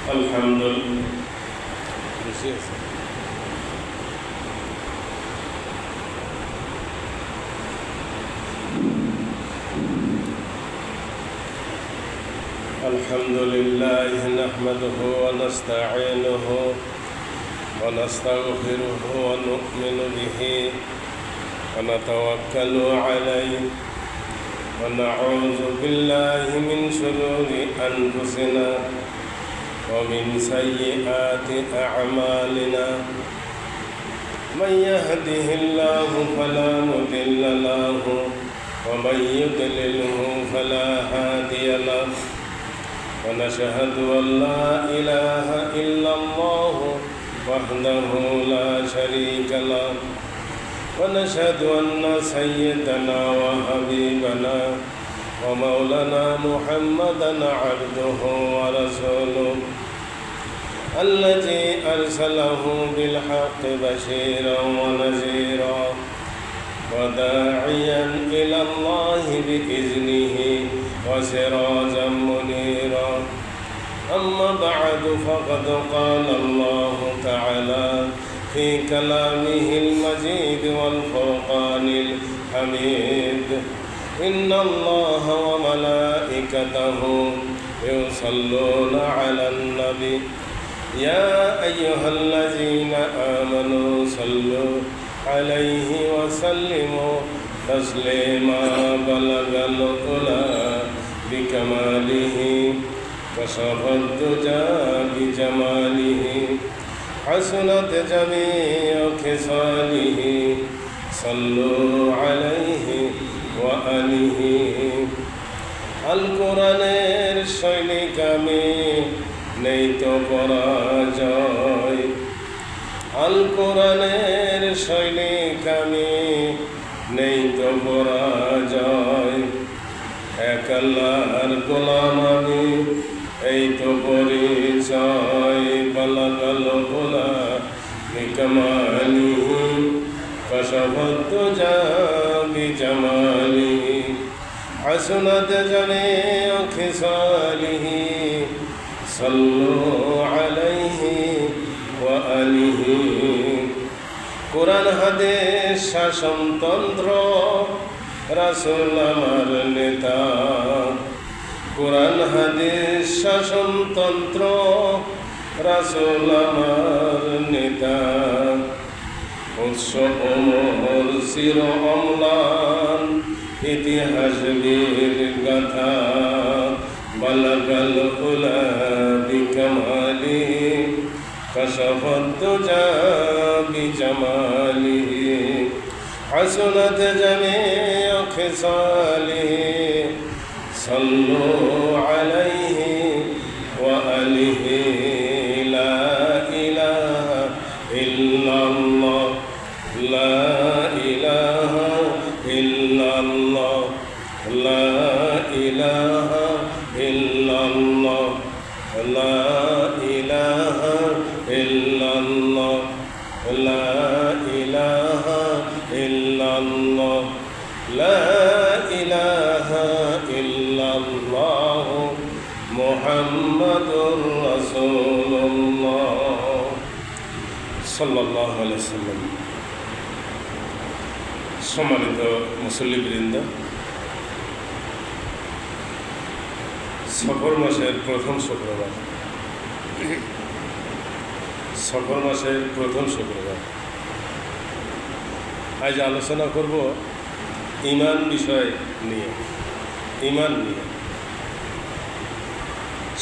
الحمد لله نحمده ونستعينه ونستغفره ونؤمن به ونتوكل عليه ونعوذ بالله من شرور أنفسنا ومن سيئات أعمالنا من يهده الله فلا مضل له ومن يضلله فلا هادي له ونشهد أن لا إله إلا الله وحده لا شريك له ونشهد أن سيدنا وحبيبنا ومولانا محمدا عبده ورسوله الذي أرسله بالحق بشيرا ونذيرا وداعيا إلى الله بإذنه وسراجا منيرا أما بعد فقد قال الله تعالى في كلامه المجيد والفرقان الحميد إن الله وملائكته يصلون على النبي يا أيها الذين آمنوا صلوا عليه وسلموا تسليما بلغ العلا بكماله كشف الدجى بجماله حسنت جميع خصاله صلوا عليه وآله القرآনের সৈনিক আমি নেই তো পরাজয় আল কোরআনের সৈনিক আমি নেই তো পরাজয় এক আল্লাহর গোলাম আমি এই তো পরিচয় বালাগাল গোলা বিকমালিহি কশফত জাবি জামালিহি حسنت جميع خصاله صلوا عليه وآله কোরআন হাদিস শাসনতন্ত্র রাসূল আমার নেতা কোরআন হাদিস শাসনতন্ত্র রাসূল আমার নেতা উৎস ওমর চির অম্লান ইতিহাস বীর গাথা বালাগাল উলা বিকমালি কশফত দুজা বিজামালি হাসনাত জামিউ খিসালি সাল্লু আলাইহি ওয়া আলিহি লা ইলাহা ইল্লাল্লাহ লা ইলাহা ইল্লাল্লাহ লা ইলাহা ইল্লাল্লাহ লা ইলাহা ইল্লাল্লাহ লা ইলাহা ইল্লাল্লাহ লা ইলাহা ইল্লাল্লাহ মুহাম্মাদুর রাসূলুল্লাহ সাল্লাল্লাহু আলাইহি ওয়াসাল্লাম। সম্মানিত মুসল্লিবৃন্দ, সফর মাসের প্রথম শুক্রবার আজ আলোচনা করব ঈমান বিষয় নিয়ে।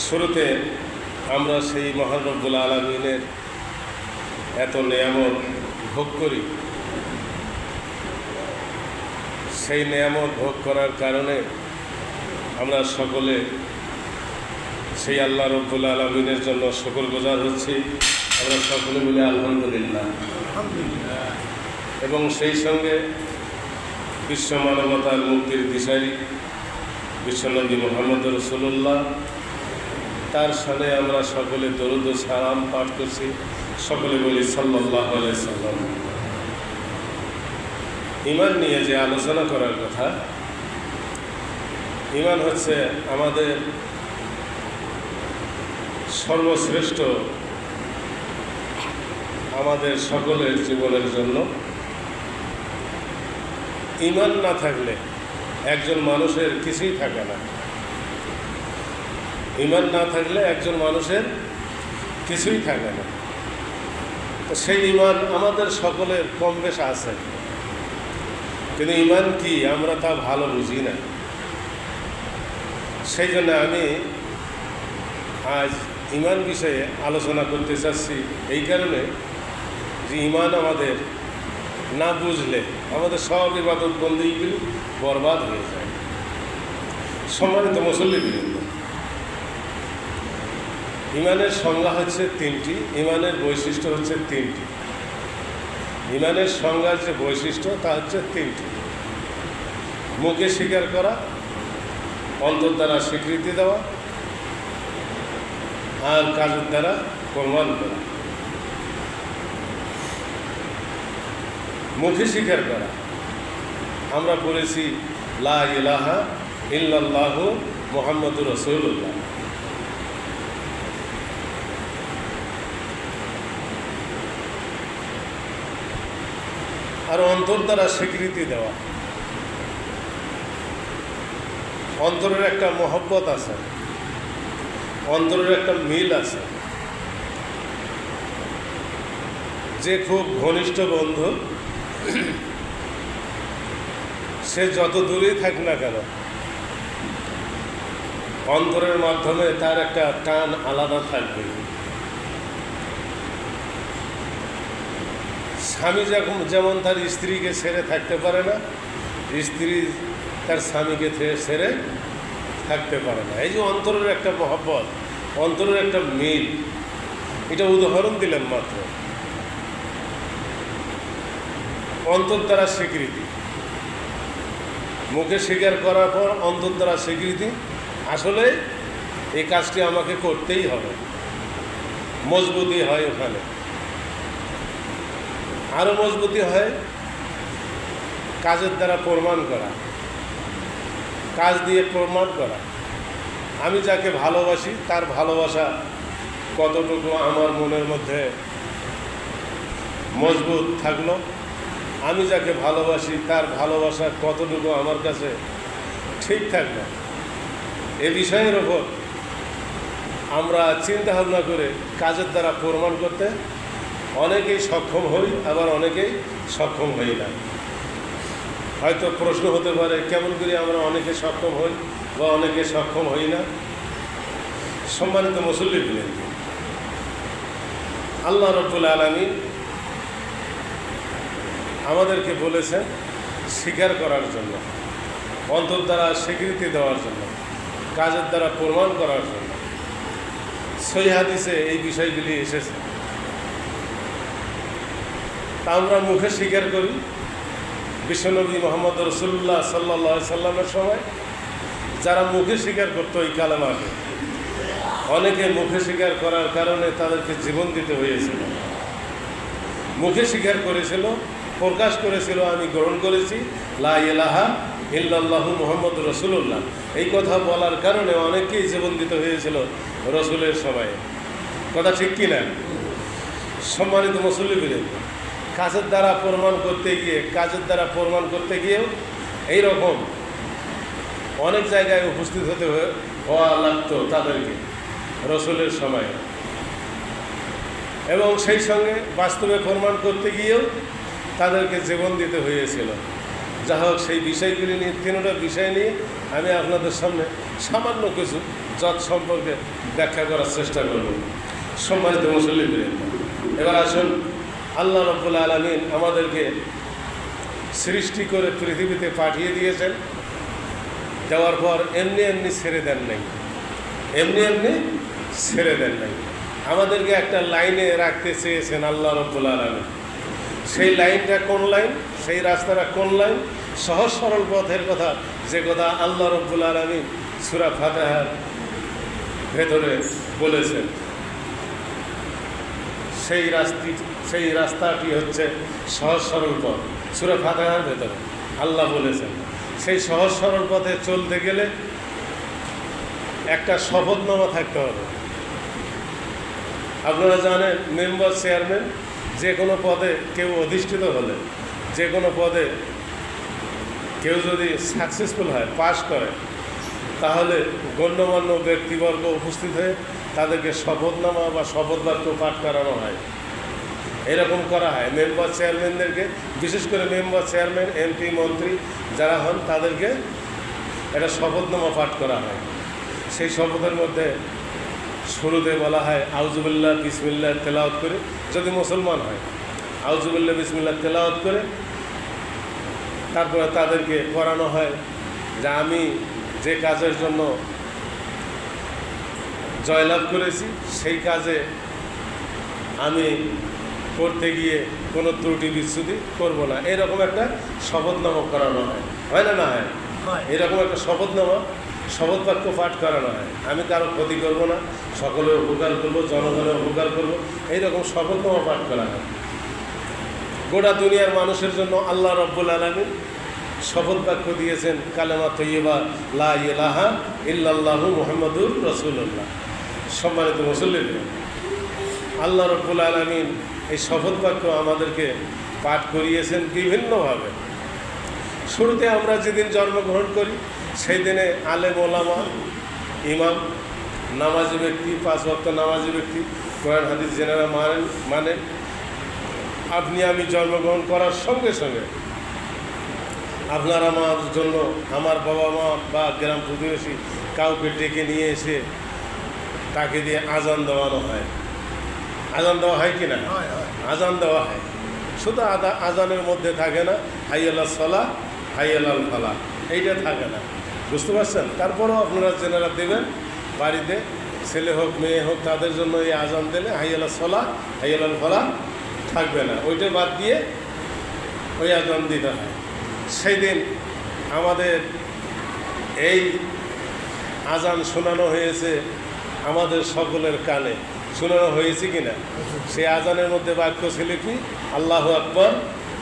শুরুতে আমরা সেই মহান রব্বুল আলামিনের এত নেয়ামত ভোগ করি, সেই নেয়ামত ভোগ করার কারণে আমরা সকলে সেই আল্লাহ রব্বুল আলামিনের জন্য শুকরগুজার হচ্ছি। আমরা সকলে মিলে আলহামদুলিল্লাহ। এবং সেই সঙ্গে বিশ্ব মানবতার মুক্তির দিশারি বিশ্বনবী মুহাম্মদ রাসূলুল্লাহ, তার সাথে আমরা সকলে দরুদ ও সালাম পাঠ করছি। সকলে বলি সাল্লাল্লাহু আলাইহি সাল্লাম। ঈমান নিয়ে যে আলোচনা করার কথা, ঈমান হচ্ছে আমাদের সর্বশ্রেষ্ঠ আমাদের সকলের জীবনের জন্য। ঈমান না থাকলে একজন মানুষের কিছুই থাকে না। ঈমান না থাকলে একজন মানুষের কিছুই থাকে না। তো সেই ঈমান আমাদের সকলের কম বেশ আছে, কিন্তু ঈমান কি আমরা তা ভালো বুঝি না। সেই জন্য আমি আজ ঈমান বিষয়ে আলোচনা করতে চাচ্ছি, এই কারণে যে ঈমান আমাদের না বুঝলে আমাদের সব ইবাদত বন্দেগীগুলি বরবাদ হয়ে যায়। সম্মানিত মুসল্লিবৃন্দ, ঈমানের সংজ্ঞা হচ্ছে তিনটি, ঈমানের বৈশিষ্ট্য হচ্ছে তিনটি। ঈমানের সংজ্ঞার যে বৈশিষ্ট্য তা হচ্ছে তিনটি: মুখে স্বীকার করা, অন্তর দ্বারা স্বীকৃতি দেওয়া, আর কাজের দ্বারা প্রমাণ করা। মুখে স্বীকার করা, আমরা বলেছি লা ইলাহা ইল্লাল্লাহু মুহাম্মাদুর রাসূলুল্লাহ। আর অন্তর দ্বারা স্বীকৃতি দেওয়া, অন্তরের একটা মহব্বত আছে, অন্তরের একটা মিল আছে। যে খুব ঘনিষ্ঠ বন্ধু, সে যত দূরেই থাক না কেন, অন্তরের মাধ্যমে তার একটা টান আলাদা থাকবে। স্বামী যেমন তার স্ত্রীকে ছেড়ে থাকতে পারে না, স্ত্রী তার স্বামীকে ছেড়ে থাকতে পারে না। এই যে অন্তরের একটা মহব্বত, অন্তরের একটা মিল, এটা উদাহরণ দিলাম মাত্র। অন্তর দ্বারা স্বীকৃতি, মুখে স্বীকার করার পর অন্তর দ্বারা স্বীকৃতি, আসলে এই কাজটি আমাকে করতেই হবে, মজবুতি হয় ওখানে। আরও মজবুতি হয় কাজের দ্বারা প্রমাণ করা, কাজ দিয়ে প্রমাণ করা। আমি যাকে ভালোবাসি তার ভালোবাসা কতটুকু আমার মনের মধ্যে মজবুত থাকলো, আমি যাকে ভালোবাসি তার ভালোবাসা কতটুকু আমার কাছে ঠিক থাকলো, এ বিষয়ের ওপর আমরা চিন্তা ভাবনা করে কাজের দ্বারা প্রমাণ করতে অনেকেই সক্ষম হই, আবার অনেকেই সক্ষম হই না। হয়তো প্রশ্ন হতে পারে, কেমন করে আমরা অনেকে সক্ষম হই বা অনেকে সক্ষম হই না? সম্মানিত মুসল্লিবৃন্দ, আল্লাহ রাব্বুল আলামিন আমাদেরকে বলেছেন স্বীকার করার জন্য, অন্তর দ্বারা স্বীকৃতি দেওয়ার জন্য, কাজের দ্বারা প্রমাণ করার জন্য। সহিহ হাদিসে এই বিষয়গুলি এসেছে। তা আমরা মুখে স্বীকার করি। বিশ্বনবী মুহাম্মদ রাসূলুল্লাহ সাল্লাল্লাহু আলাইহি সাল্লামের সময় যারা মুখে স্বীকার করতো এই কালেমাকে, অনেকে মুখে স্বীকার করার কারণে তাদেরকে জীবন দিতে হয়েছিল। মুখে স্বীকার করেছিল, প্রকাশ করেছিল, আমি গ্রহণ করেছি লা ইলাহা ইল্লাল্লাহু মুহাম্মাদুর রাসূলুল্লাহ। এই কথা বলার কারণে অনেকেই জীবন দিতে হয়েছিল রসুলের সময়ে। কথা ঠিক কি না? সম্মানিত মুসল্লিবৃন্দ, কাজের দ্বারা প্রমাণ করতে গিয়েও এইরকম অনেক জায়গায় উপস্থিত হওয়া লাগতো তাদেরকে রসুলের সময়ে, এবং সেই সঙ্গে বাস্তবে প্রমাণ করতে গিয়েও তাদেরকে জীবন দিতে হয়েছিল। যা হোক, সেই বিষয়গুলি নিয়ে, তিনটা বিষয় নিয়ে আমি আপনাদের সামনে সামান্য কিছু যত সম্পর্কে ব্যাখ্যা করার চেষ্টা করব। সম্মানিত মুসল্লিবৃন্দ, এবার আসুন, আল্লাহ রাব্বুল আলামিন আমাদেরকে সৃষ্টি করে পৃথিবীতে পাঠিয়ে দিয়েছেন। দেওয়ার পর এমনি এমনি ছেড়ে দেন নাই, আমাদেরকে একটা লাইনে রাখতে চেয়েছেন আল্লাহ রাব্বুল আলামিন। সেই লাইনটা কোন লাইন, সেই রাস্তাটা কোন লাইন? সহজ সরল পথের কথা, যে কথা আল্লাহ রাব্বুল আলামিন সূরা ফাতিহার ভেতরে বলেছেন। সেই রাস্তাটি হচ্ছে সহজ সরল পথ। সূরা ফাতিহার ভেতরে আল্লাহ বলেছেন, সেই সহজ সরল পথে চলতে গেলে একটা শপথনামা থাকতে হবে। আপনারা জানেন মেম্বার চেয়ারম্যান যে কোনো পদে কেউ অধিষ্ঠিত হলে, যে কোনো পদে কেউ যদি সাকসেসফুল হয়, পাশ করে, তাহলে গণ্যমান্য ব্যক্তিবর্গ উপস্থিত হয়ে তাদেরকে শপথনামা বা শপথ বাক্য পাঠ করানো হয়। এরকম করা হয় মেম্বার চেয়ারম্যানদেরকে, বিশেষ করে মেম্বার চেয়ারম্যান, এমপি, মন্ত্রী যারা হন তাদেরকে একটা শপথনামা পাঠ করা হয়। সেই শপথের মধ্যে শুরুতে বলা হয় আউযুবিল্লাহ বিসমিল্লাহ তেলাওয়াত করে, যদি মুসলমান হয় আউযুবিল্লাহ বিসমিল্লাহ তেলাওয়াত করে তারপরে তাদেরকে করানো হয় যে আমি যে কাজের জন্য জয়লাভ করেছি সেই কাজে আমি করতে গিয়ে কোনো ত্রুটি বিচ্যুতি করব না, এরকম একটা শপথনামা করানো হয়। হয় না? না হয়? এরকম একটা শপথনামা, শপথ বাক্য পাঠ করানো হয়। আমি কারো ক্ষতি করব না, সকলের উপকার করব, জনগণের উপকার করব, এইরকম শপথনামা পাঠ করা হয়। গোটা দুনিয়ার মানুষের জন্য আল্লাহ রব্বুল আলামিন শপথ বাক্য দিয়েছেন কালেমা তৈয়বা লা ইলাহা ইল্লাল্লাহু মুহাম্মাদুর রাসূলুল্লাহ। সম্মানিত মুসল্লিন, আল্লাহ রব্বুল আলামিন এই শপথ বাক্য আমাদেরকে পাঠ করিয়েছেন বিভিন্নভাবে। শুরুতে আমরা যেদিন জন্মগ্রহণ করি সেই দিনে আলেম ওলামা, ইমাম, নামাজি ব্যক্তি, 5 ওয়াক্ত নামাজি ব্যক্তি, কোরআন হাদিস জেনারা মানেন। আপনি আমি জন্মগ্রহণ করার সঙ্গে সঙ্গে আপনার আমার জন্য আমার বাবা মা বা গ্রাম প্রতিবেশী কাউকে ডেকে নিয়ে এসে তাকে দিয়ে আজান দেওয়ানো হয়। আজান দেওয়া হয় কি না? আজান দেওয়া হয়। শুধু আজানের মধ্যে থাকে না হাইয়ালাল সালাহ হাইয়ালাল ফালাহ, এইটা থাকে না, বুঝতে পারছেন? তারপরেও আপনারা জেনারা দেবেন বাড়িতে, ছেলে হোক মেয়ে হোক, তাদের জন্য এই আজান দিলে হাইয়ালাল সালাহ হাইয়ালাল ফালাহ থাকবে না, ওইটা বাদ দিয়ে ওই আজান দিতে হয়। সেই দিন আমাদের এই আজান শোনানো হয়েছে আমাদের সকলের কানে, শোনানো হয়েছে কিনা? সেই আজানের মধ্যে বাক্য ছিল কি? আল্লাহু আকবার,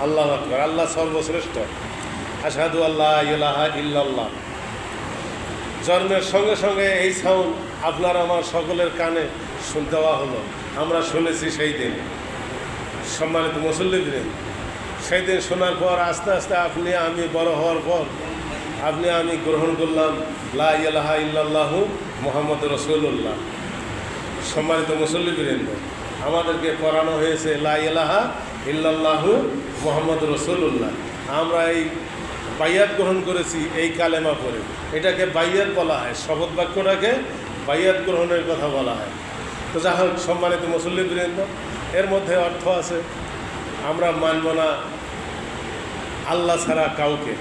আল্লাহু আকবার, আল্লাহ সর্বশ্রেষ্ঠ, আশহাদু আল্লা ইলাহা ইল্লাল্লাহ। জন্মের সঙ্গে সঙ্গে এই সাউন্ড আপনার আমার সকলের কানে দেওয়া হলো, আমরা শুনেছি সেই দিন। সম্মানিত মুসল্লিগণ, সেই দিন শোনার পর আস্তে আস্তে আপনি আমি বড় হওয়ার পর আপনি আমি গ্রহণ করলাম লা ইলাহা ইল্লাল্লাহু মুহাম্মাদুর রাসূলুল্লাহ। সম্মানিত মুসল্লিবৃন্দ, আমাদেরকে পড়ানো হয়েছে লা ইলাহা ইল্লাল্লাহু মুহাম্মাদুর রাসূলুল্লাহ। আমরা এই বাইয়াত গ্রহণ করেছি এই কালেমা পড়ে, এটাকে বাইয়াত বলা হয়, শপথ বাক্যটাকে বাইয়াত গ্রহণের কথা বলা হয়। তো যাই হোক, সম্মানিত মুসল্লিবৃন্দ, এর মধ্যে অর্থ আছে আমরা মানব না আল্লাহ ছাড়া কাউকে।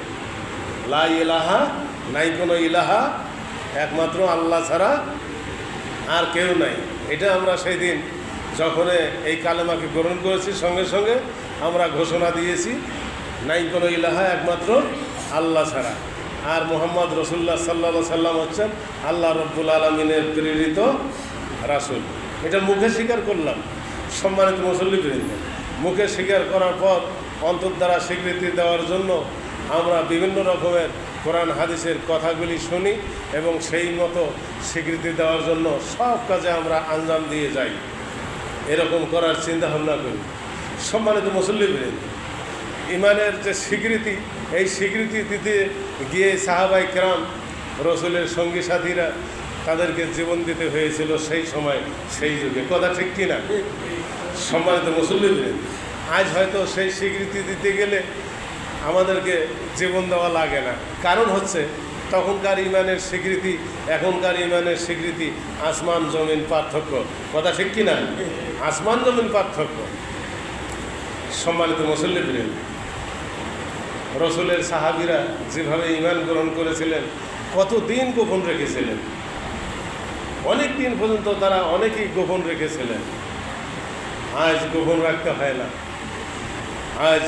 লা ইলাহা, নাই কোনো ইলাহা, একমাত্র আল্লাহ ছাড়া আর কেউ নাই। এটা আমরা সেই দিন যখন এই কালেমাকে গ্রহণ করেছি সঙ্গে সঙ্গে আমরা ঘোষণা দিয়েছি নাই কোনো ইলাহা, একমাত্র আল্লাহ ছাড়া। আর মুহাম্মদ রাসূলুল্লাহ সাল্লাল্লাহু আলাইহি সাল্লাম হচ্ছেন আল্লাহ রব্বুল আলামিনের প্রেরিত রাসূল। এটা মুখে স্বীকার করলাম। সম্মানিত মুসল্লিবৃন্দ, মুখে স্বীকার করার পর অন্তর দ্বারা স্বীকৃতি দেওয়ার জন্য আমরা বিভিন্ন রকমের কোরআন হাদিসের কথাগুলি শুনি এবং সেই মতো স্বীকৃতি দেওয়ার জন্য সব কাজে আমরা আঞ্জাম দিয়ে যাই, এরকম করার চিন্তা ভাবনা করি। সম্মানিত মুসল্লিবৃন্দ, ইমানের যে স্বীকৃতি, এই স্বীকৃতি দিতে গিয়ে সাহাবায়ে কেরাম, রসুলের সঙ্গী সাথীরা, তাদেরকে জীবন দিতে হয়েছিল সেই সময়, সেই যুগে। কথা ঠিক কি না? সম্মানিত মুসল্লিবৃন্দ, আজ হয়তো সেই স্বীকৃতি দিতে গেলে আমাদেরকে জীবন দেওয়া লাগে না। কারণ হচ্ছে তখনকার ইমানের স্বীকৃতি এখনকার ইমানের স্বীকৃতি আসমান জমিন পার্থক্য। কথা ঠিক কি না? আসমান জমিন পার্থক্য। সম্মানিত মুসল্লিবৃন্দ, রসুলের সাহাবীরা যেভাবে ইমান গ্রহণ করেছিলেন, কতদিন গোপন রেখেছিলেন, অনেক দিন পর্যন্ত তারা অনেকেই গোপন রেখেছিলেন। আজ গোপন রাখতে হয় না। আজ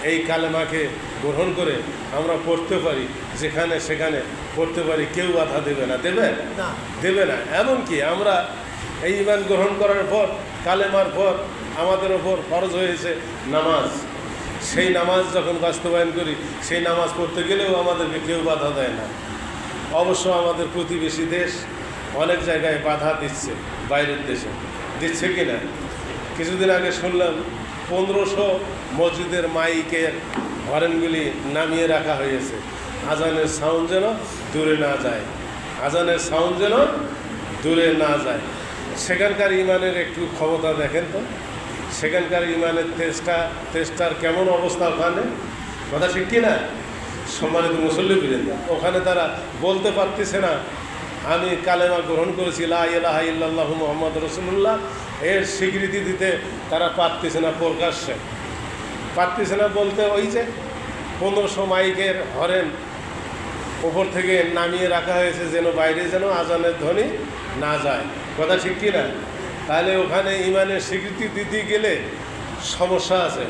এই কালেমাকে গ্রহণ করে আমরা পড়তে পারি, যেখানে সেখানে পড়তে পারি, কেউ বাধা দেবে না। দেবে না? দেবে না। এমনকি আমরা এই ইমান গ্রহণ করার পর, কালেমার পর আমাদের ওপর ফরজ হয়েছে নামাজ। সেই নামাজ যখন বাস্তবায়ন করি, সেই নামাজ পড়তে গেলেও আমাদেরকে কেউ বাধা দেয় না। অবশ্য আমাদের প্রতিবেশী দেশ অনেক জায়গায় বাধা দিচ্ছে, বাইরের দেশে। দিচ্ছে কি না? কিছুদিন আগে শুনলাম 1500 মসজিদের মাইকের হরেনগুলি নামিয়ে রাখা হয়েছে, আজানের সাউন্ড যেন দূরে না যায়, আজানের সাউন্ড যেন দূরে না যায়। সেখানকার ইমানের একটু ক্ষমতা দেখেন তো, সেখানকার ইমানের তেজটার কেমন অবস্থা ওখানে, কথা ঠিক কি না? সম্মানিত মুসল্লিবৃন্দ, ওখানে তারা বলতে পারতেছে না আমি কালেমা গ্রহণ করেছি, লা ইলাহা ইল্লাল্লাহু মুহাম্মাদুর রাসূলুল্লাহ, এর স্বীকৃতি দিতে তারা পারতেছে না, প্রকাশ্যে পারতেছে না বলতে ওই যে 1500 মাইকের হরেন ওপর থেকে নামিয়ে রাখা হয়েছে যেন বাইরে যেন আজানের ধ্বনি না যায়, কথা ঠিক কি না? তাহলে ওখানে ইমানের স্বীকৃতি দিতে গেলে সমস্যা আছে,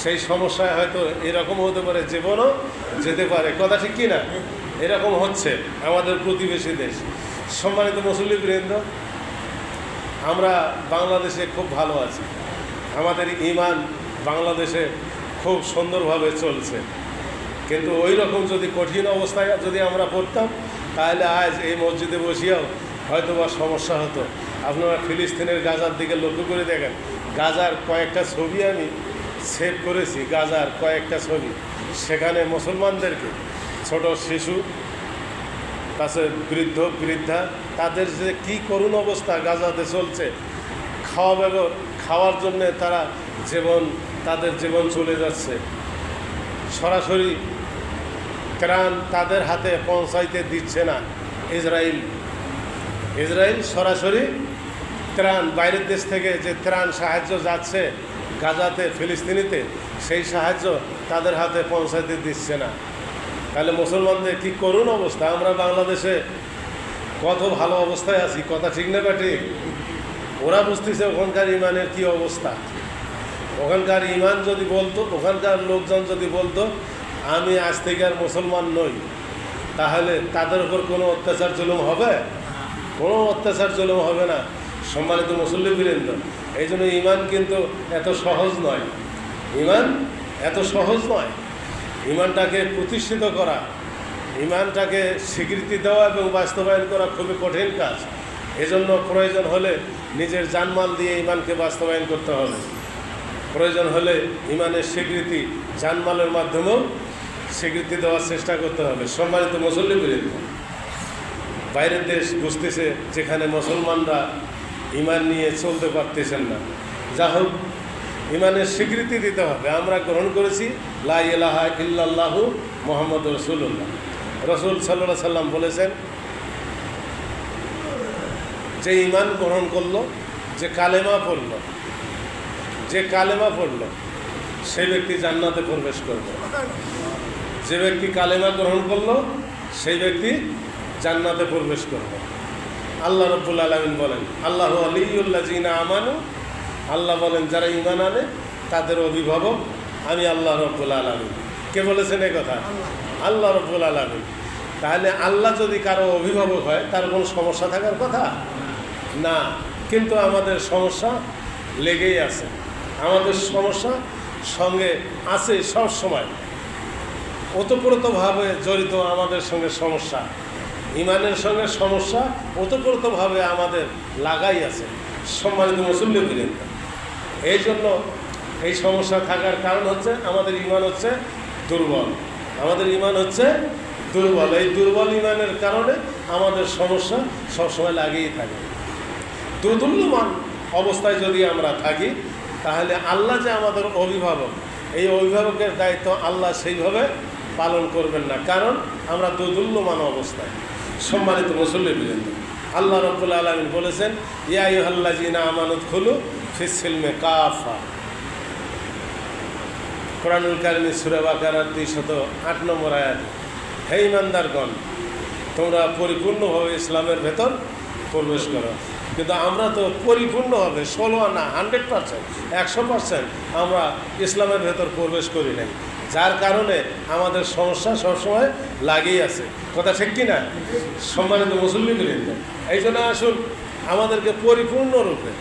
সেই সমস্যায় হয়তো এরকম হতে পারে, জীবনও যেতে পারে, কথা ঠিক কি না? এরকম হচ্ছে আমাদের প্রতিবেশী দেশ। সম্মানিত মুসল্লিবৃন্দ, আমরা বাংলাদেশে খুব ভালো আছি, আমাদের ইমান বাংলাদেশে খুব সুন্দরভাবে চলছে, কিন্তু ওই রকম যদি কঠিন অবস্থায় যদি আমরা পড়তাম তাহলে আজ এই মসজিদে বসিয়াও হয়তো বা সমস্যা হতো। আপনারা ফিলিস্তিনের গাজার দিকে লক্ষ্য করে দেখেন, গাজার কয়েকটা ছবি আমি সেভ করেছি, গাজার কয়েকটা ছবি, সেখানে মুসলমানদেরকে ছোট শিশু, তাছাড়া বৃদ্ধ বৃদ্ধা, তাদের যে কী করুণ অবস্থা গাজাতে চলছে, খাওয়ার জন্যে তারা তাদের জীবন চলে যাচ্ছে, সরাসরি ত্রাণ তাদের হাতে পৌঁছাইতে দিচ্ছে না ইসরায়েল সরাসরি ত্রাণ, বাইরের দেশ থেকে যে ত্রাণ সাহায্য যাচ্ছে গাজাতে ফিলিস্তিনিতে, সেই সাহায্য তাদের হাতে পৌঁছাইতে দিচ্ছে না। তাহলে মুসলমানদের কি করুণ অবস্থা। আমরা বাংলাদেশে কত ভালো অবস্থায় আছি, কথা ঠিক না বা ঠিক? ওরা বুঝতেছে ওখানকার ইমানের কি অবস্থা। ওখানকার ইমান যদি বলতো, ওখানকার লোকজন যদি বলতো আমি আজ থেকে আর মুসলমান নই, তাহলে তাদের উপর কোনো অত্যাচার জুলুম হবে? কোনো অত্যাচার জুলুম হবে না। সম্মানিত মুসল্লিবৃন্দ, এই জন্য ইমান কিন্তু এত সহজ নয়, ইমান এত সহজ নয়। ইমানটাকে প্রতিষ্ঠিত করা, ইমানটাকে স্বীকৃতি দেওয়া এবং বাস্তবায়ন করা খুবই কঠিন কাজ। এজন্য প্রয়োজন হলে নিজের জানমাল দিয়ে ইমানকে বাস্তবায়ন করতে হবে, প্রয়োজন হলে ইমানের স্বীকৃতি জানমালের মাধ্যমেও স্বীকৃতি দেওয়ার চেষ্টা করতে হবে। সম্মানিত মুসল্লিবৃন্দ, বাইরের দেশ বুঝতেছে যেখানে মুসলমানরা ইমান নিয়ে চলতে পারতেছেন না, যা হোক ইমানের স্বীকৃতি দিতে হবে। আমরা গ্রহণ করেছি লা ইলাহা ইল্লাল্লাহু মুহাম্মাদুর রাসূলুল্লাহ। রাসূল সাল্লাল্লাহু আলাইহি সাল্লাম বলেছেন, যে ইমান গ্রহণ করলো, যে কালেমা পড়ল, সেই ব্যক্তি জান্নাতে প্রবেশ করবে। যে ব্যক্তি কালেমা গ্রহণ করলো সেই ব্যক্তি জান্নাতে প্রবেশ করবে। আল্লাহ রাব্বুল আলামিন বলেন, আল্লাহু ওয়ালিয়ুল্লাযিনা আমানু, আল্লাহ বলেন যারা ঈমান আনে তাদের অভিভাবক আমি আল্লাহ রাব্বুল আলামিন। কে বলেছেন এই কথা? আল্লাহ রাব্বুল আলামিন। তাহলে আল্লাহ যদি কারো অভিভাবক হয় তার কোনো সমস্যা থাকার কথা না, কিন্তু আমাদের সমস্যা লেগেই আছে, আমাদের সমস্যা সঙ্গে আছে সব সময়, ওতপ্রোতভাবে জড়িত আমাদের সঙ্গে সমস্যা, ইমানের সঙ্গে সমস্যা ওতপ্রোতভাবে আমাদের লাগাই আছে। সম্মানিত মুসল্লিবৃন্দ, এই জন্য এই সমস্যা থাকার কারণ হচ্ছে আমাদের ইমান হচ্ছে দুর্বল, আমাদের ইমান হচ্ছে দুর্বল। এই দুর্বল ইমানের কারণে আমাদের সমস্যা সবসময় লাগেই থাকে। দুর্বলমান অবস্থায় যদি আমরা থাকি তাহলে আল্লাহ যে আমাদের অভিভাবক, এই অভিভাবকের দায়িত্ব আল্লাহ সেইভাবে পালন করবেন না, কারণ আমরা দুর্বলমান অবস্থায়। সম্মানিত মুসল্লিবৃন্দ, আল্লাহ রাব্বুল আলামিন বলেছেন, ইয়া আইয়ুহাল্লাযিনা আমানু উদখুলু ফিস সিলমি কাফা। কোরআনুল কারীমের সূরা বাকারার 208 নম্বর আয়াত, হে ঈমানদারগণ তোমরা পরিপূর্ণভাবে ইসলামের ভেতর প্রবেশ করো। কিন্তু আমরা তো পরিপূর্ণভাবে 16 আনা 100%, 100% আমরা ইসলামের ভেতর প্রবেশ করি নাই, যার কারণে আমাদের সমস্যা সবসময় লাগেই আছে, কথা ঠিক কি না? সম্মানিত মুসল্লিবৃন্দ, এই জন্য আসুন আমাদেরকে পরিপূর্ণরূপে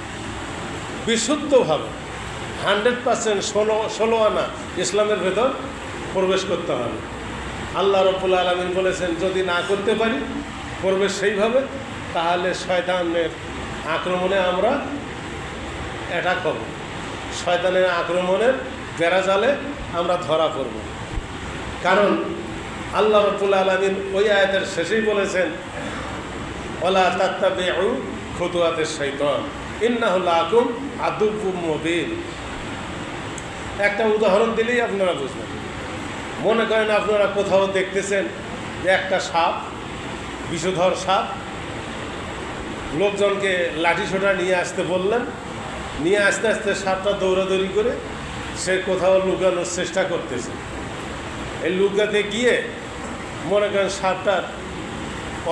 বিশুদ্ধভাবে 100% 16 আনা ইসলামের ভেতর প্রবেশ করতে হবে। আল্লাহ রাব্বুল আলামিন বলেছেন যদি না করতে পারি প্রবেশ সেইভাবে, তাহলে শয়তানের আক্রমণে আমরা অ্যাটাক হব, শয়তানের আক্রমণের বেড়াজালে আমরা ধরা পড়ব। কারণ আল্লাহ রাব্বুল আলামিন ওই আয়াতের শেষেই বলেছেন, ওয়ালা তাত্তাবিউ খুতুওয়াতিশ শাইতান ইন্নাহু লাকুম আদুউম মুবিন। একটা উদাহরণ দিলেই আপনারা বুঝবেন। মনে করেন আপনারা কোথাও দেখতেছেন যে একটা সাপ, বিষধর সাপ, লোকজনকে লাঠি সোটা নিয়ে আসতে বললেন, নিয়ে আস্তে আস্তে সাপটা দৌড়াদৌড়ি করে সে কোথাও লুকানোর চেষ্টা করতেছে। এই লুকাতে গিয়ে মনে করেন সাপটার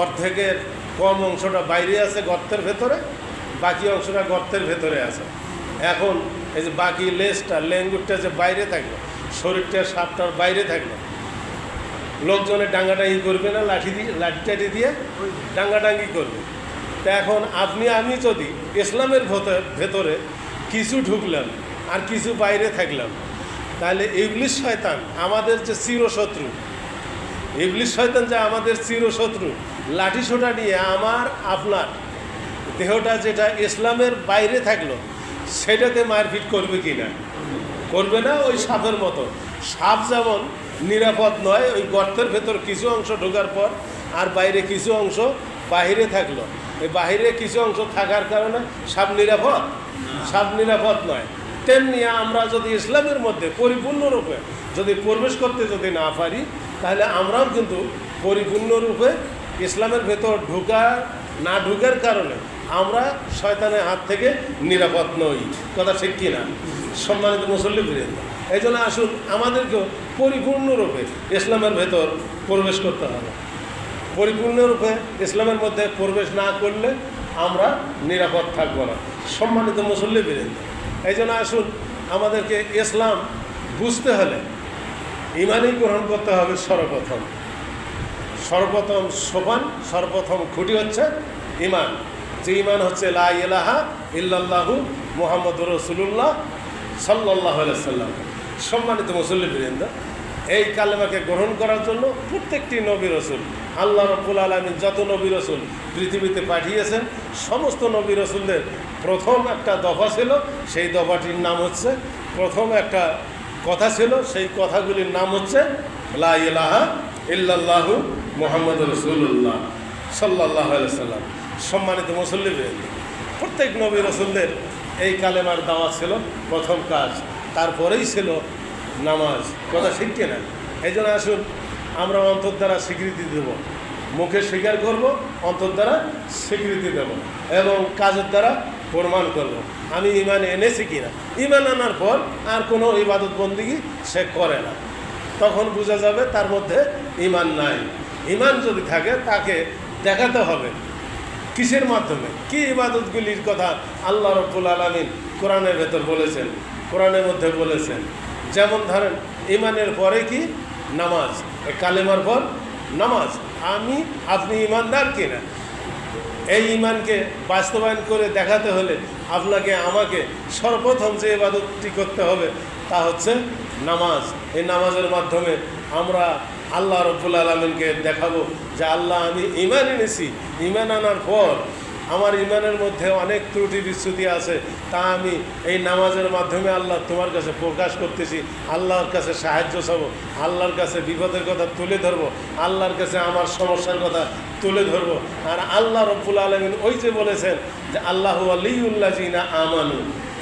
অর্ধেকের কম অংশটা বাইরে আছে গর্তের ভেতরে, বাকি অংশটা গর্তের ভেতরে আছে। এখন এই যে বাকি লেজটা, ল্যাঙ্গুরটা যে বাইরে থাকলো, শরীরটা সাপটার বাইরে থাকলো, লোকজনের ডাঙ্গাডাঙ্গি করবে না, লাঠি টাঠি দিয়ে ডাঙ্গাডাঙ্গি করবে। তা এখন আপনি আমি যদি ইসলামের ভেতরে কিছু ঢুকলাম আর কিছু বাইরে থাকলাম, তাহলে ইবলিস শয়তান আমাদের যে চিরশত্রু, ইবলিস শয়তান যে আমাদের চিরশত্রু, লাঠি সোটা নিয়ে আমার আপনার দেহটা যেটা ইসলামের বাইরে থাকলো সেটাতে মারপিট করবে কি না? করবে না। ওই সাপের মতো, সাপ যেমন নিরাপদ নয়, ওই গর্তের ভেতর কিছু অংশ ঢোকার পর আর বাইরে কিছু অংশ বাহিরে থাকলো, এই বাহিরে কিছু অংশ থাকার কারণে সাপ নিরাপদ? সাপ নিরাপদ নয়। তেমনি আমরা যদি ইসলামের মধ্যে পরিপূর্ণরূপে যদি প্রবেশ করতে যদি না পারি, তাহলে আমরাও কিন্তু পরিপূর্ণরূপে ইসলামের ভেতর না ঢুকার কারণে আমরা শয়তানের হাত থেকে নিরাপদ নই। কথা ঠিক কিনা? সম্মানিত মুসল্লিবৃন্দ, এই জন্য আসুন আমাদেরকেও পরিপূর্ণরূপে ইসলামের ভেতর প্রবেশ করতে হবে। পরিপূর্ণরূপে ইসলামের মধ্যে প্রবেশ না করলে আমরা নিরাপদ থাকবো না। সম্মানিত মুসল্লিবৃন্দ, এই জন্য আসুন আমাদেরকে ইসলাম বুঝতে হলে ইমানই গ্রহণ করতে হবে। সর্বপ্রথম সোপান, সর্বপ্রথম খুঁটি হচ্ছে ইমান। যে ইমান হচ্ছে লা ইলাহা ইল্লাল্লাহু মুহাম্মাদুর রাসূলুল্লাহ সাল্লাল্লাহু আলাইহি সাল্লাম। সম্মানিত মুসল্লিবৃন্দ, এই কালেমাকে গ্রহণ করার জন্য প্রত্যেকটি নবী রসুল, আল্লাহ রাব্বুল আলামিন যত নবী রসুল পৃথিবীতে পাঠিয়েছেন, সমস্ত নবী রসুলদের প্রথম একটা দফা ছিল, সেই দফাটির নাম হচ্ছে, প্রথম একটা কথা ছিল, সেই কথাগুলির নাম হচ্ছে লা ইলাহা ইল্লাল্লাহু মুহাম্মাদুর রাসূলুল্লাহ সাল্লাল্লাহু আলাইহি সাল্লাম। সম্মানিত মুসল্লিবৃন্দ, প্রত্যেক নবী রসুলদের এই কালেমার দাওয়াত ছিল প্রথম কাজ, তারপরেই ছিল নামাজ। কথা ঠিক কিনা? এই জন্য আসুন আমরা অন্তর দ্বারা স্বীকৃতি দেব, মুখে স্বীকার করব, অন্তর দ্বারা স্বীকৃতি দেব এবং কাজের দ্বারা প্রমাণ করব আমি ইমান এনেছি কিনা। ইমান আনার পর আর কোনো ইবাদত বন্দিগি সে করে না, তখন বোঝা যাবে তার মধ্যে ইমান নাই। ইমান যদি থাকে তাকে দেখাতে হবে কিসের মাধ্যমে, কি ইবাদতগুলির কথা আল্লাহ রাব্বুল আলামিন কোরআনের ভেতর বলেছেন, কোরআনের মধ্যে বলেছেন। যেমন ধরেন ইমানের পরে কি? নামাজ। কালেমার পর নামাজ। আপনি ইমানদার কিনা, এই ইমানকে বাস্তবায়ন করে দেখাতে হলে আপনাকে আমাকে সর্বপ্রথম যে ইবাদতটি করতে হবে তা হচ্ছে নামাজ। এই নামাজের মাধ্যমে আমরা আল্লাহ রাব্বুল আলামিনকে দেখাবো যে আল্লাহ আমি ঈমান এনেছি, ঈমান আনার পর আমার ঈমানের মধ্যে অনেক ত্রুটি বিচ্যুতি আছে, তা আমি এই নামাজের মাধ্যমে আল্লাহ তোমার কাছে প্রকাশ করতেছি, আল্লাহর কাছে সাহায্য চাবো, আল্লাহর কাছে বিপদের কথা তুলে ধরবো, আল্লাহর কাছে আমার সমস্যার কথা তুলে ধরবো। আর আল্লাহ রাব্বুল আলামিন ওই যে বলেছেন যে আল্লাহু ওয়ালিয়ুল্লাযিনা আমানু,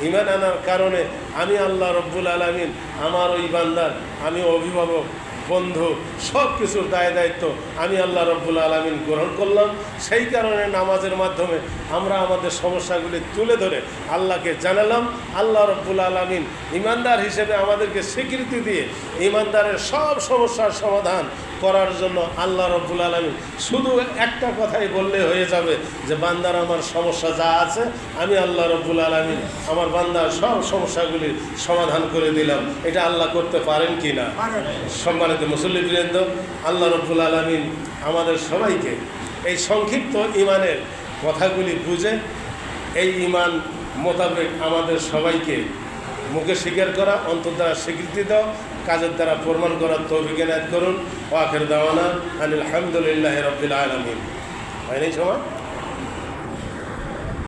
ঈমান আনার কারণে আমি আল্লাহ রাব্বুল আলামিন আমার ওই বান্দার, আমি অভিভাবক, বন্ধু, সব কিছুর দায়িত্ব আমি আল্লাহ রাব্বুল আলামিন গ্রহণ করলাম। সেই কারণে নামাজের মাধ্যমে আমরা আমাদের সমস্যাগুলি তুলে ধরে আল্লাহকে জানালাম। আল্লাহ রাব্বুল আলামিন ইমানদার হিসেবে আমাদেরকে স্বীকৃতি দিয়ে ইমানদারের সব সমস্যার সমাধান করার জন্য আল্লাহ রাব্বুল আলামিন শুধু একটা কথাই বললে হয়ে যাবে যে বান্দার আমার সমস্যা যা আছে আমি আল্লাহ রাব্বুল আলামিন আমার বান্দার সব সমস্যাগুলির সমাধান করে দিলাম। এটা আল্লাহ করতে পারেন কি না? সম্মানিত মুসল্লিবৃন্দ, আল্লাহ রাব্বুল আলামিন আমাদের সবাইকে এই সংক্ষিপ্ত ইমানের কথাগুলি বুঝে এই ইমান মোতাবেক আমাদের সবাইকে মুখে স্বীকার করা, অন্তর দ্বারা স্বীকৃতি দেওয়া, কাজের দ্বারা প্রমাণ করার তৌফিক এনায়েত করুন। ওয়া আখির দাওয়ানা আনিল হামদুলিল্লাহি রাব্বিল আলামিন। হয় নাই সময়?